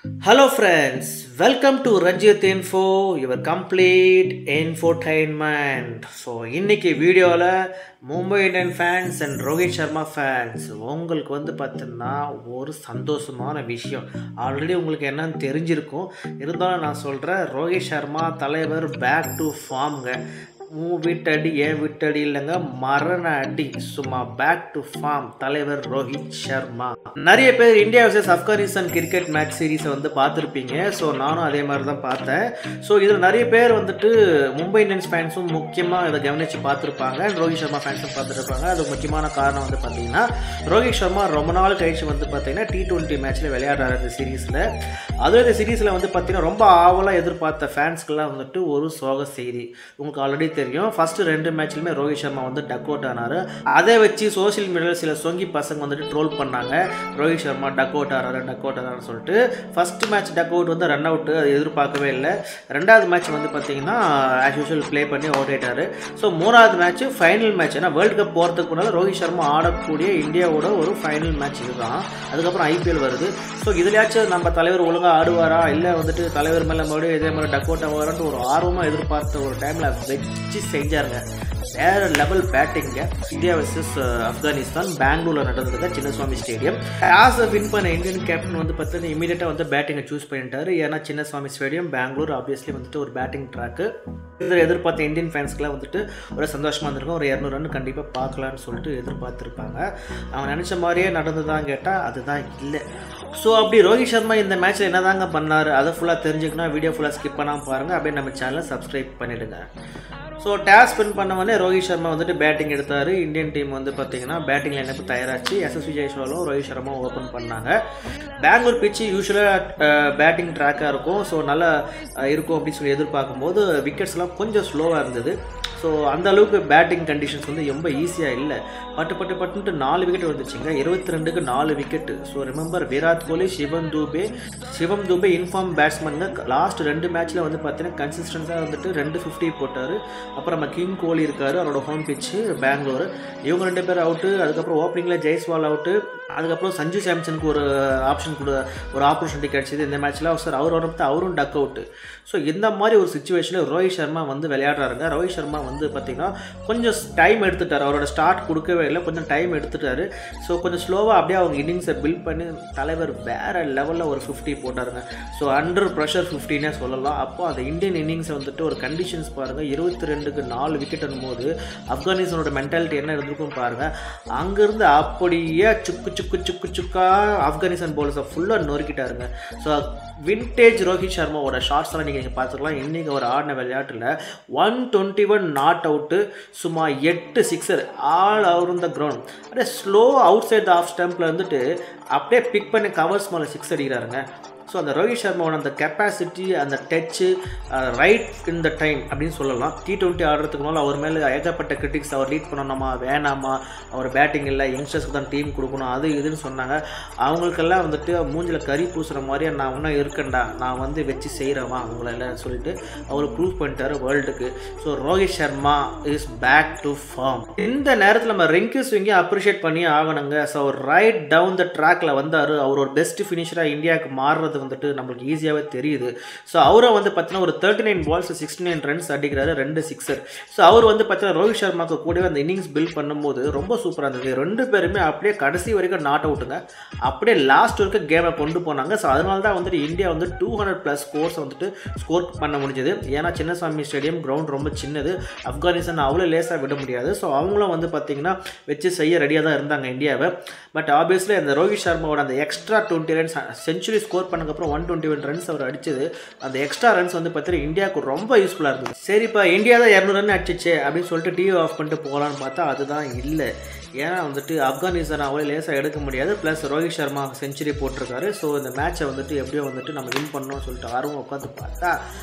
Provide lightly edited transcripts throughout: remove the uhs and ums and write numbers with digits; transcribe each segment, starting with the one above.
Hello friends, welcome to Ranjit Info, your complete infotainment. So இன்னைக்கு வீடியோவில் Mumbai Indian fans and Rohit Sharma fans உங்களுக்கு பார்த்தீங்கன்னா ஒரு சந்தோஷமான விஷயம். ஆல்ரெடி உங்களுக்கு என்னன்னு தெரிஞ்சிருக்கும், இருந்தாலும் நான் சொல்கிறேன். ரோஹித் சர்மா தலைவர் பேக் டு ஃபார்ம்ங்க. விட்டடி ஏன் விட்டடி இல்லைங்க, மரண அடி, சும்மா பேக் டு ஃபார்ம் தலைவர் ரோஹித் சர்மா. நிறைய பேர் India vs Afghanistan cricket match சீரீஸை பார்த்துருப்பீங்க. ஸோ நானும் அதே மாதிரி தான் பார்த்தேன். ஸோ இதில் நிறைய பேர் மும்பை இந்தியன்ஸ் ஃபேன்ஸும் முக்கியமாக இதை கவனித்து பார்த்துருப்பாங்க, ரோஹித் சர்மா ஃபேன்ஸும் பார்த்துருப்பாங்க. அது முக்கியமான காரணம் பார்த்தீங்கன்னா, ரோஹித் சர்மா ரொம்ப நாள் கழிச்சு பார்த்தீங்கன்னா T20 மேட்ச்சில் விளையாடுறாரு இந்த சீரீஸில். அதுவும் இந்த சீரீஸில் பார்த்தீங்கன்னா ரொம்ப ஆவலாக எதிர்பார்த்த ஃபேன்ஸ்க்கெல்லாம் ஒரு சோக செய்தி. உங்களுக்கு ஆல்ரெடி தெரியும், ஃபர்ஸ்ட் 2 மேட்ச்லையுமே ரோஹித் சர்மா டக் அவுட் ஆனார். அதை வச்சு சோசியல் மீடியாவில் சில சொங்கி பசங்க ட்ரோல் பண்ணாங்க, ரோஹித் சர்மா டக் அவுட் ஆறாருன்னு சொல்லிட்டு. First match duck out run out, அது எதிர்பார்க்கவே இல்லை. ரெண்டாவது மேட்ச் பார்த்தீங்கன்னா ஆஸ் யூஷுவல் ப்ளே பண்ணி அவுட் ஆயிட்டாரு. ஸோ மூணாவது மேட்ச் ஃபைனல் மேட்ச், ஏன்னா வேர்ல்டு கப் போகிறதுக்கு முன்னால் ரோஹித் சர்மா ஆடக்கூடிய இந்தியாவோட ஒரு ஃபைனல் மேட்ச் இதுதான். அதுக்கப்புறம் IPL வருது. ஸோ இதுலையாச்சும் நம்ம தலைவர் ஒழுங்காக ஆடுவாரா, இல்லை தலைவர் மேலே மறுபடியும் இதே மாதிரி டக் அவுட் ஆவாரான்ட்டு ஒரு ஆர்வமாக எதிர்பார்த்த ஒரு டைமில் வச்சு செஞ்சாருங்க. வேற லெவல் பேட்டிங்க. இந்தியா வர்சஸ் ஆப்கானிஸ்தான் பெங்களூர்ல நடந்தது, சின்னசுவாமி ஸ்டேடியம். டாஸ் வின் பண்ண இந்தியன் கேப்டன் பார்த்தீங்கன்னா இமீடியட்டாக பேட்டிங்கை சூஸ் பண்ணிட்டாரு. ஏன்னா சின்னசுவாமி ஸ்டேடியம் பெங்களூர் ஆப்வியஸ்லி ஒரு பேட்டிங் ட்ராக்கு. இதில் எதிர்பார்த்த இந்தியன் ஃபேன்ஸ்க்குலாம் ஒரு சந்தோஷமாக இருந்திருக்கும். ஒரு 200 ரன் கண்டிப்பாக பார்க்கலான்னு சொல்லிட்டு எதிர்பார்த்துருப்பாங்க. அவங்க நினச்ச மாதிரியே நடந்துதான் கேட்டால் அதுதான் இல்லை. ஸோ அப்படி ரோஹித் சர்மா இந்த மேட்ச்சில் என்ன தாங்க பண்ணார், அதை ஃபுல்லாக தெரிஞ்சுக்கணும். வீடியோ ஃபுல்லாக ஸ்கிப் பண்ணாமல் பாருங்கள். அப்படியே நம்ம சேனலை சப்ஸ்கிரைப் பண்ணிவிடுங்க. ஸோ டாஸ் ஸ்பின் பண்ண உடனே ரோஹித் சர்மா பேட்டிங் எடுத்தார். இந்தியன் டீம் பார்த்தீங்கன்னா பேட்டிங் லைனப் தயாராச்சு. SSV ஜெய்ஸ்வாலும் ரோஹித் சர்மா ஓப்பன் பண்ணாங்க. பெங்களூர் பிச்சு யூஸ்வலாக பேட்டிங் ட்ராக்காக இருக்கும். ஸோ நல்லா இருக்கும் அப்படின்னு சொல்லி எதிர்பார்க்கும்போது விக்கெட்ஸ்லாம் கொஞ்சம் ஸ்லோவாக இருந்தது. ஸோ அந்த அளவுக்கு பேட்டிங் கண்டிஷன்ஸ் ரொம்ப ஈஸியாக இல்லை. பட்டு 4 விக்கெட் வந்துச்சுங்க. 22க்கு 4 wicket. So remember, Virat Kohli, சிவம் தூபே இன்ஃபார்ம் பேட்ஸ்மேனுங்க. லாஸ்ட் 2 மேட்ச்சில் பார்த்தீங்கன்னா கன்சிஸ்டன்ஸாக 250 போட்டார். அப்புறம் நம்ம கிங் கோலி இருக்கார், அவரோட ஹோம் பிச்சு பெங்களூர். இவங்க 2 பேர் அவுட்டு. அதுக்கப்புறம் ஓப்பனிங்கில் ஜெய்ஸ்வால் அவுட்டு. அதுக்கப்புறம் சஞ்சு சாம்சனுக்கு ஒரு ஆப்பர்ச்சுனிட்டி கிடச்சிது இந்த மேட்ச்சில். சார் அவரும் டக் அவுட்டு. ஸோ இந்த மாதிரி ஒரு சுச்சுவேஷனில் ரோஹித் சர்மா விளையாடுறாருங்க. ரோஹித் சர்மா பார்த்தீங்கன்னா கொஞ்சம் டைம் எடுத்துட்டார். அவரோட ஸ்டார்ட் கொடுக்கவே இல்லை, கொஞ்சம் டைம் எடுத்துட்டாரு. ஸோ கொஞ்சம் ஸ்லோவாக அப்படியே அவங்க இன்னிங்ஸை பில்ட் பண்ணி தலைவர் வேறு லெவலில் ஒரு 50 போட்டாருங்க. ஸோ அண்டர் ப்ரெஷர் 50னே சொல்லலாம். அப்போ அந்த இந்தியன் இன்னிங்ஸை ஒரு கண்டிஷன்ஸ் பாருங்கள். 22க்கு 4 விக்கெட் போது ஆப்கானிஸ்தானோட மென்டாலிட்டி என்ன இருந்திருக்கும் பாருங்கள். அங்கேருந்து அப்படியே சுக்கா ஆப்கானிஸ்தான் பவுலர்ஸை ஃபுல்லாக நொறுக்கிட்டாருங்க. ஸோ வின்டேஜ் ரோஹித் சர்மாவோட ஷாட்ஸ்லாம் நீங்கள் பார்த்துக்கலாம். இன்றைக்கி அவர் ஆடின விளையாட்டில் 121 நாட் அவுட்டு, சும்மா 8 sixer all over the ground. அப்படியே ஸ்லோ அவுட் சைட் ஆஃப் ஸ்டம்பில் அப்படியே பிக் பண்ணி கவர்ஸ் மேலே 6 அடிக்கிறாருங்க. ஸோ அந்த ரோஹித் சர்மாவோட அந்த கெப்பாசிட்டி, அந்த touch, right in the time அப்படின்னு சொல்லலாம். T20 ஆடுறதுக்கு மேலே அவர் மேலே ஏகப்பட்ட கிரிட்டிக்ஸ். அவர் லீட் பண்ணணுமா வேணாமா, அவர் பேட்டிங் இல்லை, யங்ஸ்டர்ஸ்க்கு தான் டீம் கொடுக்கணும், அது இதுன்னு சொன்னாங்க. அவங்களுக்கெல்லாம் மூஞ்சில் கறி பூசுகிற மாதிரியே நான் இன்னும் இருக்கேன்டா, நான் வச்சு செய்கிறவா அவங்களெல்லாம் சொல்லிட்டு அவர் ப்ரூவ் பண்ணிட்டார் வேர்ல்டுக்கு. So Rohit Sharma is back to form. இந்த நேரத்தில் நம்ம ரிங்கி சிங்கை அப்ரிஷியேட் பண்ணி ஆகணுங்க. ஸோ அவர் ரைட் டவுன் த ட்ராக்ல வந்தார். அவர் ஒரு பெஸ்ட் ஃபினிஷராக இந்தியாவுக்கு மாறுறது நம்மளுக்கு ஈஸியாகவே தெரியுது. ஸோ அவரை பார்த்தீங்கன்னா ஒரு 39 பால்ஸ் 69 ரன்ஸ் அடிக்கிறாரு, 2 சிக்ஸர். ஸோ அவர் பார்த்தீங்கன்னா ரோஹித் சர்மாவுக்கு கூடவே அந்த இன்னிங்ஸ் பில்ட் பண்ணும்போது ரொம்ப சூப்பராக இருந்தது. 2 பேருமே அப்படியே கடைசி வரைக்கும் நாட் அவுட்டுங்க. அப்படியே லாஸ்ட் வரைக்கும் கேமை கொண்டு போனாங்க. ஸோ அதனால தான் இந்தியா 200+ ஸ்கோர்ஸ் ஸ்கோர் பண்ண முடிஞ்சது. ஏன்னா சின்னசுவாமி ஸ்டேடியம் கிரவுண்ட் ரொம்ப சின்னது. ஆப்கானிஸ்தான் அவ்வளோ லேசாக விட முடியாது. ஸோ அவங்களும் பார்த்தீங்கன்னா வச்சு செய்ய ரெடியாக தான் இருந்தாங்க இந்தியாவை. பட் ஆப்வியஸ்லி அந்த ரோஹித் சர்மாவோட அந்த எக்ஸ்ட்ரா 20 ரன்ஸ் செஞ்சுரி ஸ்கோர் பண்ண அப்புறம் 121 ரன்ஸ் அவர் அடிச்சது, அந்த எக்ஸ்ட்ரா ரன்ஸ் பார்த்தீங்கன்னா இந்தியாவுக்கு ரொம்ப யூஸ்ஃபுல்லாக இருந்தது. சரிப்பா இந்தியா தான் 200 ரன் அடிச்சிச்சு அப்படின்னு சொல்லிட்டு டிவி ஆஃப் பண்ணிட்டு போகலான்னு பார்த்தா அதுதான் இல்லை. ஏன்னா ஆப்கானிஸ்தான் அவ்வளோ லேசாக எடுக்க முடியாது. ப்ளஸ் ரோஹித் சர்மா செஞ்சுரி போட்டிருக்காரு. ஸோ இந்த மேட்சை எப்படியோ நம்ம வின் பண்ணணும்னு சொல்லிட்டு ஆர்வம் உட்காந்து பார்த்தா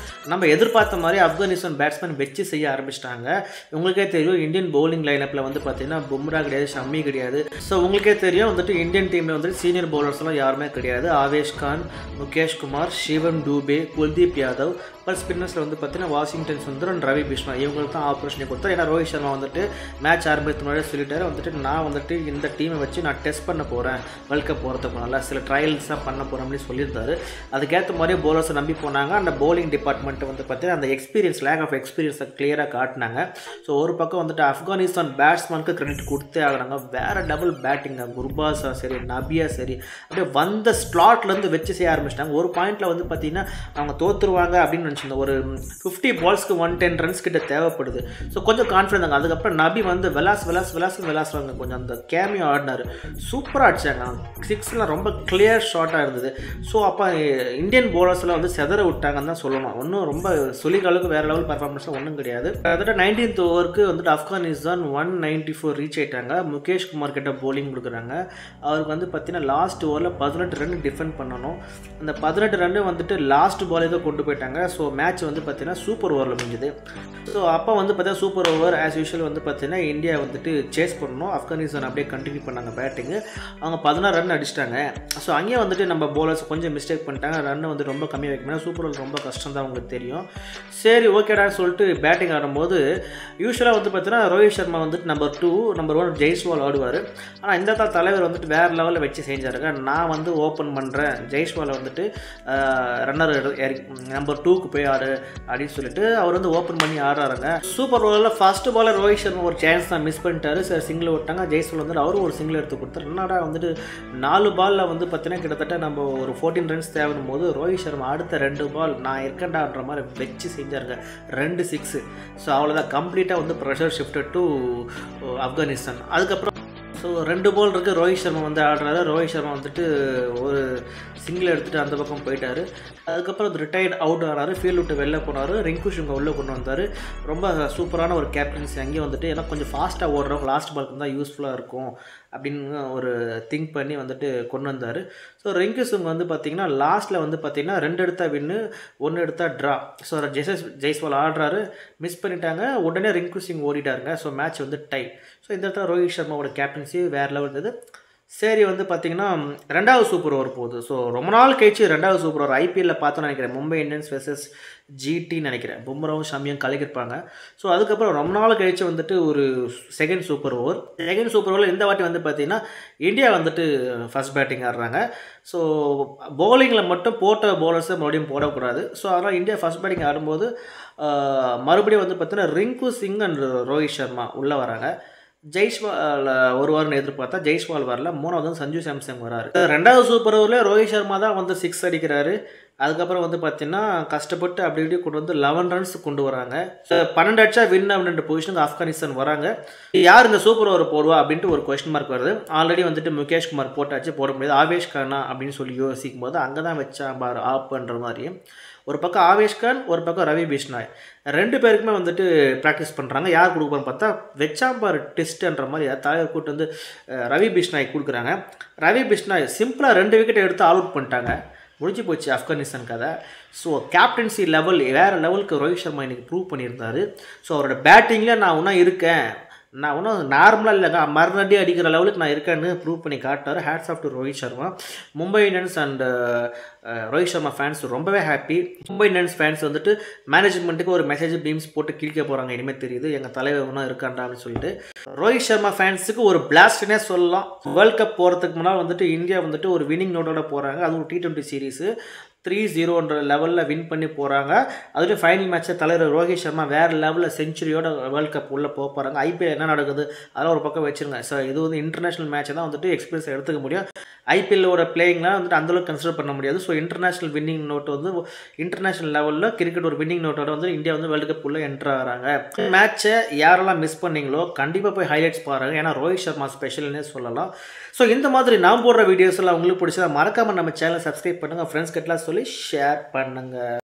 நம்ம எதிர்பார்த்த மாதிரி ஆப்கானிஸ்தான் பேட்ஸ்மேன் வச்சு செய்ய ஆரம்பிச்சிட்டாங்க. உங்களுக்கே தெரியும் இந்தியன் பவுலிங் லைனப்பில் பார்த்தீங்கன்னா பும்ரா கிடையாது, ஷம்மி கிடையாது. ஸோ உங்களுக்கே தெரியும் இந்தியன் டீமில் சீனியர் பவுலர்ஸ்லாம் யாருமே கிடையாது. ஆவேஷ் கான், முகேஷ் குமார், சிவம் தூபே, குல்தீப் யாதவ், பட் ஸ்பின்னர்ஸில் பார்த்தீங்கன்னா வாஷிங்டன் சுந்தர், ரவி பிஷ்ணா இவங்களுக்கு தான் ஆப்பர்ச்சுனிட்டி கொடுத்தார். ஏன்னா ரோஹித் சர்மா மேட்ச் ஆரம்பித்து முன்னாடியே சொல்லிட்டாரு நான் வந்துட்டு இந்த டீமை வச்சு நான் டெஸ்ட் பண்ண போகிறேன், வேர்ல்ட் கப் போகிறதுக்கு நல்லா சில ட்ரையல்ஸாக பண்ண போகிறேன் அப்படின்னு சொல்லியிருந்தாரு. அதுக்கேற்ற மாதிரியே போலர்ஸை நம்பி போனாங்க. அந்த பவுலிங் டிபார்ட்மெண்ட் வந்து பார்த்தீங்கன்னா அந்த எக்ஸ்பீரியன்ஸ், லேக் ஆஃப் எக்ஸ்பீரியன்ஸை கிளியராக காட்டினாங்க. ஸோ ஒரு பக்கம் வந்துட்டு ஆப்கானிஸ்தான் பேட்ஸ்மேனுக்கு கிரெடிட் கொடுத்தே ஆகிறாங்க. வேறு டபுள் பேட்டிங்க, குர்பாஸா சரி, நபியா சரி, அப்படியே வந்த ஸ்லாட்லேருந்து வச்சு செய்ய ஆரம்பிச்சிட்டாங்க. ஒரு பாயிண்டில் வந்து பார்த்தீங்கன்னா அவங்க தோற்றுருவாங்க அப்படின்னு நினச்சிருந்தோம். ஒரு 50 பால்ஸ்க்கு 110 ரன்ஸ் கிட்ட தேவைப்படுது. ஸோ கொஞ்சம் கான்ஃபிடன்ஸ் தாங்க. அதுக்கப்புறம் நபி வந்து விளாசுவாங்க, கொஞ்சம் அந்த கேமியோ ஆடினார், சூப்பராக அடிச்சாங்க. 6லாம் ரொம்ப கிளியர் ஷாட்டாக இருந்தது. ஸோ அப்போ இந்தியன் பவுலர்ஸ்லாம் வந்து செதற விட்டாங்கன்னு தான் சொல்லணும். ஒன்றும் ரொம்ப சொல்லிக்கிற அளவுக்கு வேறு லெவல் பர்ஃபார்மன்ஸ்லாம் ஒன்றும் கிடையாது. அதோட 19th ஓவருக்கு வந்துட்டு ஆப்கானிஸ்தான் 194 ரீச் ஆகிட்டாங்க. முகேஷ் குமார் கிட்ட பவுலிங் கொடுக்குறாங்க. அவருக்கு வந்து பார்த்தீங்கன்னா லாஸ்ட் ஓவரில் 18 ரன் டிஃபெண்ட் பண்ணணும். அந்த 18 ரன்னு வந்துட்டு லாஸ்ட் பாலே தான் கொண்டு போயிட்டாங்க. ஸோ மேட்ச் வந்து பார்த்தீங்கன்னா சூப்பர் ஓவரில் முடிஞ்சுது. ஸோ அப்போ வந்து பார்த்தீங்கன்னா சூப்பர் ஓவர் ஆஸ் யூஷுவல் வந்து பார்த்தீங்கன்னா இந்தியா வந்துட்டு சேஸ் பண்ணணும். ஆப்கானிஸ்தான் அப்படியே கண்டினியூ பண்ணாங்க பேட்டிங்கு. அவங்க 16 ரன் அடிச்சிட்டாங்க. ஸோ அங்கேயே வந்துட்டு நம்ம பவுலர்ஸ் கொஞ்சம் மிஸ்டேக் பண்ணிட்டாங்க. ரன் வந்து ரொம்ப கம்மியாக வைக்கணும். சூப்பர் ஓவர் ரொம்ப கஷ்டம் தான் உங்களுக்கு தெரியும். சரி ஓகேடா சொல்லிட்டு பேட்டிங் ஆடும்போது யூஸ்வலாக வந்து பார்த்தீங்கன்னா ரோஹித் சர்மா வந்துட்டு நம்பர் 2, நம்பர் 1 ஜெய்ஸ்வால் ஆடுவார். ஆனால் இந்த தலைவர் வந்துட்டு வேறு லெவலில் வச்சு செஞ்சாருங்க. நான் வந்து ஓப்பன் பண்ணுறேன், ஜெய்ஸ்வாலை வந்துட்டு ரன்னர் நம்பர் 2க்கு போய் ஆடு அப்படின்னு சொல்லிட்டு அவர் வந்து ஓப்பன் பண்ணி ஆடுறாருங்க. சூப்பர் ஓவரில் ஃபர்ஸ்ட் பாலர் ரோஹித் சர்மா ஒரு சான்ஸ் தான் மிஸ் பண்ணிட்டாரு. சார் சிங்கிள் விட்டாங்க. ஜெய்ஸ்வால் வந்துட்டு அவரும் ஒரு சிங்கிள் எடுத்து கொடுத்தாரு. என்னடா வந்துட்டு 4 பாலில் வந்து பார்த்தீங்கன்னா கிட்டத்தட்ட நம்ம ஒரு 14 ரன்ஸ் தேவைடும் போது ரோஹித் சர்மா அடுத்த 2 பால் நான் இருக்கேன்டான்ற மாதிரி வச்சு செஞ்சாருங்க. 2 6. ஸோ அவ்வளோதான், கம்ப்ளீட்டாக வந்து ப்ரெஷர் ஷிஃப்டட் டு ஆப்கானிஸ்தான். அதுக்கப்புறம் ஸோ 2 பால் இருக்குது. ரோஹித் சர்மா வந்து ஆடுறாரு. ரோஹித் சர்மா வந்துட்டு ஒரு சிங்கிள் எடுத்துகிட்டு அந்த பக்கம் போயிட்டார். அதுக்கப்புறம் ரிட்டையர்ட் அவுட் ஆனார். ஃபீல்டு விட்டு வெளில போனார். ரிங்கு சிங்கை உள்ளே கொண்டு வந்தார். ரொம்ப சூப்பரான ஒரு கேப்டன்சி அங்கேயே வந்துட்டு. ஏன்னா கொஞ்சம் ஃபாஸ்ட்டாக ஓடுறவங்க லாஸ்ட் பாலுக்கு தான் யூஸ்ஃபுல்லாக இருக்கும் அப்படின்னு ஒரு திங்க் பண்ணி வந்துட்டு கொண்டு வந்தார். ஸோ ரிங்கு சிங் வந்து பார்த்திங்கன்னா லாஸ்ட்டில் வந்து பார்த்திங்கன்னா 2 எடுத்தா வின்னு, 1 எடுத்தா ட்ரா. ஸோ ஜெய்ஸ்வால் ஆடுறாரு, மிஸ் பண்ணிட்டாங்க. உடனே ரிங்கு சிங் ஓடிட்டாருங்க. ஸோ மேட்ச் வந்து டை. ஸோ இந்த இடத்துல ரோஹித் சர்மாவோட கேப்டன்சி வேறு லெவல் இருந்தது. சரி வந்து பார்த்திங்கன்னா 2வது சூப்பர் ஓவர் போகுது. ஸோ ரொம்ப நாள் கழிச்சு 2வது சூப்பர் ஓவர் ஐபிஎல்லில் பார்த்தோன்னு நினைக்கிறேன். மும்பை இந்தியன்ஸ் வெர்சஸ் ஜிடின்னு நினைக்கிறேன். பும்ராவும் ஷமியும் கலக்கிருப்பாங்க. ஸோ அதுக்கப்புறம் ரொம்ப நாள் கழிச்சு வந்துட்டு ஒரு செகண்ட் சூப்பர் ஓவரில் இந்த வாட்டி வந்து பார்த்திங்கன்னா இந்தியா வந்துட்டு ஃபர்ஸ்ட் பேட்டிங் ஆடுறாங்க. ஸோ பவுலிங்கில் மட்டும் போட்ட பவுலர்ஸை மறுபடியும் போடக்கூடாது. ஸோ அதனால் இந்தியா ஃபர்ஸ்ட் பேட்டிங் ஆடும்போது மறுபடியும் வந்து பார்த்திங்கன்னா ரிங்கு சிங் அண்ட் ரோஹித் சர்மா உள்ளே வராங்க. ஜெய்ஸ்வால் வருவார்னு எதிர்பார்த்தா ஜெய்ஸ்வால் வரல. 3வது வந்து சஞ்சு சாம்சங் வராரு. 2வது சூப்பர் ஓவரில் ரோஹித் சர்மா தான் வந்து 6 அடிக்கிறாரு. அதுக்கப்புறம் வந்து பார்த்தீங்கன்னா கஷ்டப்பட்டு அப்படி இப்படி கொண்டு வந்து 11 ரன்ஸ் கொண்டு வராங்க. 12 அடிச்சா வின் அப்படின்ற பொசிஷனுக்கு ஆப்கானிஸ்தான் வராங்க. யார் இந்த சூப்பர் ஓவர் போடுவா அப்படின்ட்டு ஒரு கொஸ்டின் மார்க் வருது. ஆல்ரெடி வந்துட்டு முகேஷ் குமார் போட்டாச்சு, போட முடியாது. ஆவேஷ் கானா அப்படின்னு சொல்லி யோசிக்கும் போது அங்கே தான் வச்சா பார் ஆப்ன்ற மாதிரி. ஒரு பக்கம் ஆவேஷ் கான், ஒரு பக்கம் ரவி பிஷ்னாய், 2 பேருக்குமே வந்துட்டு ப்ராக்டிஸ் பண்ணுறாங்க. யார் கொடுக்குறோன்னு பார்த்தா வெச்சாம்பார் டெஸ்ட்ன்ற மாதிரி தலைவர் கூட்டு வந்து ரவி பிஷ்னாய் கொடுக்குறாங்க. ரவி பிஷ்னாய் சிம்பிளாக 2 விக்கெட் எடுத்து ஆல் அவுட் பண்ணிட்டாங்க. முடிஞ்சு போச்சு ஆப்கானிஸ்தான் கதை. ஸோ கேப்டன்சி லெவல் வேறு லெவலுக்கு ரோஹித் சர்மா இன்றைக்கி ப்ரூவ் பண்ணியிருந்தார். ஸோ அவரோட பேட்டிங்கில் நான் இன்னும் இருக்கேன், நான் ஒன்றும் நார்மலாக இல்லைங்க, மறுநடி அடிக்கிற லெவலுக்கு நான் இருக்கேன்னு ப்ரூவ் பண்ணி காட்டார். Hats off to Rohit Sharma. Mumbai Indians and Rohit Sharma fans ரொம்பவே ஹாப்பி. மும்பை இந்தியன்ஸ் ஃபேன்ஸ் வந்துட்டு மேனேஜ்மெண்ட்டுக்கு ஒரு மெசேஜ் பீம்ஸ் போட்டு கிழிக்க போகிறாங்க. இனிமேல் தெரியுது எங்கள் தலைவர் ஒன்றும் இருக்காண்டா அப்படின்னு சொல்லிட்டு. ரோஹித் சர்மா ஃபேன்ஸுக்கு ஒரு பிளாஸ்ட்னே சொல்லலாம். வேர்ல்ட் கப் போகிறதுக்கு முன்னால் வந்துட்டு இந்தியா வந்துட்டு ஒரு வின்னிங் நோட்டோட போகிறாங்க. அதுவும் T20 சீரீஸு 3-0ன்ற லெவலில் வின் பண்ணி போகிறாங்க. அதுலேயும் ஃபைனல் மேட்ச்சை தலைவர் ரோஹித் சர்மா வேறு லெவலில் செஞ்சுரியோட வேர்ல்ட் கப் உள்ளே போகிறாங்க. ஐபிஎல் என்ன நடக்குது அதெல்லாம் ஒரு பக்கம் வச்சுருங்க. ஸோ இது வந்து இன்டர்நேஷ்னல் மேட்ச்சை தான் வந்துட்டு எக்ஸ்பீரியன்ஸ் எடுத்துக்க முடியும். ஐபிஎல்லோட பிளேயிங்லாம் வந்துட்டு அந்தளவுக்கு கன்சிடர் பண்ண முடியாது. ஸோ இன்டர்நேஷ்னல் வின்னிங் நோட் வந்து இன்டர்நேஷ்னல் லெவலில் கிரிக்கெட் ஒரு வின்னிங் நோட்டோட வந்து இந்தியா வந்து வேர்ல்டு கப் உள்ளே என்ட்ரு ஆகிறாங்க. மேட்ச்சை யாரெல்லாம் மிஸ் பண்ணீங்களோ கண்டிப்பாக போய் ஹைலைட்ஸ் பாருங்கள். ஏன்னா ரோஹித் சர்மா ஸ்பெஷல்னே சொல்லலாம். ஸோ இந்த மாதிரி நான் போடுற வீடியோஸ் எல்லாம் உங்களுக்கு பிடிச்சதா மறக்காமல் நம்ம சேனலை சப்ஸ்கிரைப் பண்ணுங்கள். ஃப்ரெண்ட்ஸ் கிட்டலாம் சொல்லி ஷேர் பண்ணுங்கள்.